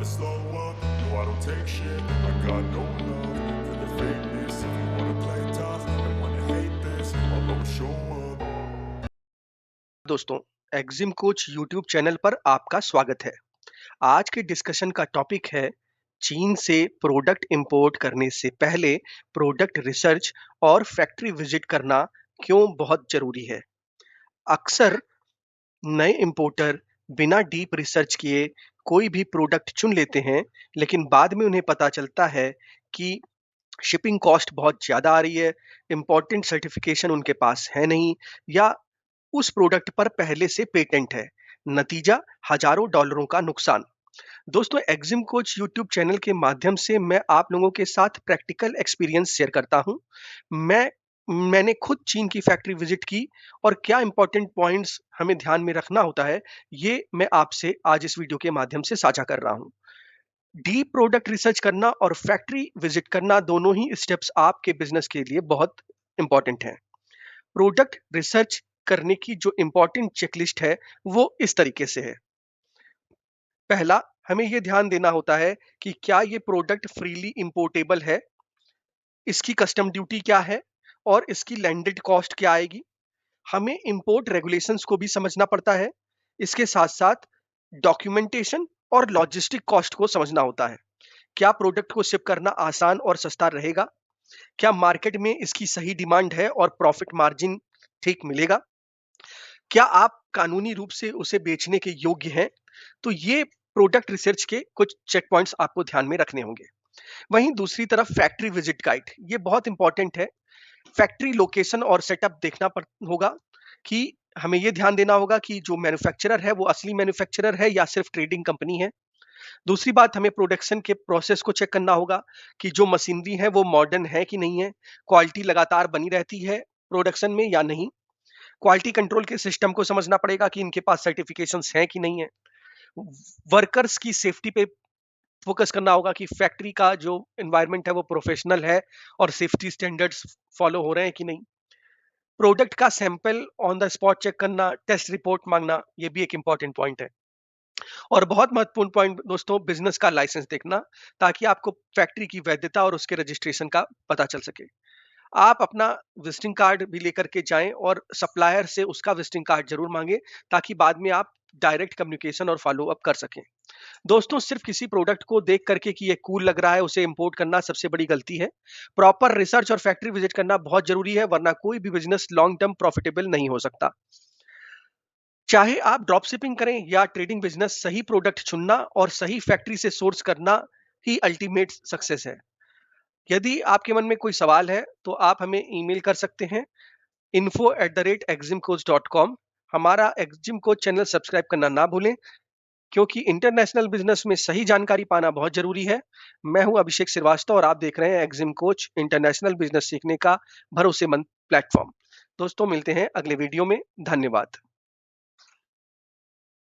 slow up. No, I don't take shit. I got no love for the fakeness. If you wanna play tough and wanna hate this, I'll always show up. दोस्तों, EXIM coach YouTube channel पर आपका स्वागत है। आज के discussion का topic है चीन से प्रोडक्ट इंपोर्ट करने से पहले प्रोडक्ट रिसर्च और फैक्ट्री विजिट करना क्यों बहुत जरूरी है। अक्सर नए इंपोर्टर बिना डीप रिसर्च किए कोई भी प्रोडक्ट चुन लेते हैं, लेकिन बाद में उन्हें पता चलता है कि शिपिंग कॉस्ट बहुत ज़्यादा आ रही है, इम्पोर्टेंट सर्टिफिकेशन उनके पास है नहीं, या उस प्रोडक्ट पर पहले से पेटेंट है। नतीजा हजारों डॉलरों का नुकसान। दोस्तों, एग्जिम कोच यूट्यूब चैनल के माध्यम से मैं आप लोगों के साथ प्रैक्टिकल एक्सपीरियंस शेयर करता हूं। मैंने खुद चीन की फैक्ट्री विजिट की और क्या इंपॉर्टेंट पॉइंट्स हमें ध्यान में रखना होता है, ये मैं आपसे आज इस वीडियो के माध्यम से साझा कर रहा हूं। डीप प्रोडक्ट रिसर्च करना और फैक्ट्री विजिट करना दोनों ही स्टेप्स आपके बिजनेस के लिए बहुत इंपॉर्टेंट हैं। प्रोडक्ट रिसर्च करने की जो इंपॉर्टेंट चेकलिस्ट है वो इस तरीके से है। पहला, हमें ये ध्यान देना होता है कि क्या ये प्रोडक्ट फ्रीली इंपोर्टेबल है, इसकी कस्टम ड्यूटी क्या है और इसकी लैंडेड कॉस्ट क्या आएगी। हमें इंपोर्ट रेगुलेशंस को भी समझना पड़ता है। इसके साथ साथ डॉक्यूमेंटेशन और लॉजिस्टिक कॉस्ट को समझना होता है। क्या प्रोडक्ट को शिप करना आसान और सस्ता रहेगा, क्या मार्केट में इसकी सही डिमांड है और प्रॉफिट मार्जिन ठीक मिलेगा, क्या आप कानूनी रूप से उसे बेचने के योग्य हैं। तो ये प्रोडक्ट रिसर्च के कुछ चेक पॉइंट्स आपको ध्यान में रखने होंगे। वहीं दूसरी तरफ फैक्ट्री विजिट गाइड, ये बहुत इंपॉर्टेंट है। फैक्ट्री लोकेशन और सेटअप देखना होगा कि हमें ये ध्यान देना होगा कि जो मैन्युफैक्चरर है वो असली मैन्युफैक्चरर है या सिर्फ ट्रेडिंग कंपनी है। दूसरी बात, हमें प्रोडक्शन के प्रोसेस को चेक करना होगा कि जो मशीनरी है वो मॉडर्न है कि नहीं है, क्वालिटी लगातार बनी रहती है प्रोडक्शन में या नहीं। क्वालिटी कंट्रोल के सिस्टम को समझना पड़ेगा कि इनके पास सर्टिफिकेशंस हैं कि नहीं है। वर्कर्स की सेफ्टी पे फोकस करना होगा कि फैक्ट्री का जो एनवायरनमेंट है वो प्रोफेशनल है और सेफ्टी स्टैंडर्ड्स फॉलो हो रहे हैं कि नहीं। प्रोडक्ट का sample on the spot check करना, टेस्ट रिपोर्ट मांगना, ये भी एक इंपॉर्टेंट पॉइंट है। और बहुत महत्वपूर्ण पॉइंट दोस्तों, बिजनेस का लाइसेंस देखना, ताकि आपको फैक्ट्री की वैधता और उसके रजिस्ट्रेशन का पता चल सके। आप अपना विजिटिंग कार्ड भी लेकर के जाएं और सप्लायर से उसका विजिटिंग कार्ड जरूर मांगे, ताकि बाद में आप डायरेक्ट कम्युनिकेशन और फॉलो अप कर सकें। दोस्तों, सिर्फ किसी प्रोडक्ट को देख करके कि ये कूल लग रहा है उसे इंपोर्ट करना सबसे बड़ी गलती है। प्रॉपर रिसर्च और फैक्ट्री विजिट करना बहुत जरूरी है, वरना कोई भी बिजनेस लॉन्ग टर्म प्रॉफिटेबल नहीं हो सकता। चाहे आप ड्रॉप शिपिंग करें या ट्रेडिंग बिजनेस, सही प्रोडक्ट चुनना और सही फैक्ट्री से सोर्स करना ही अल्टीमेट सक्सेस है। यदि आपके मन में कोई सवाल है तो आप हमें ईमेल कर सकते हैं info@eximcoach.com। हमारा एग्जिम कोच चैनल सब्सक्राइब करना ना भूलें, क्योंकि इंटरनेशनल बिजनेस में सही जानकारी पाना बहुत जरूरी है। मैं हूं अभिषेक श्रीवास्तव और आप देख रहे हैं एग्जिम कोच, इंटरनेशनल बिजनेस सीखने का भरोसेमंद प्लेटफॉर्म। दोस्तों, मिलते हैं अगले वीडियो में। धन्यवाद।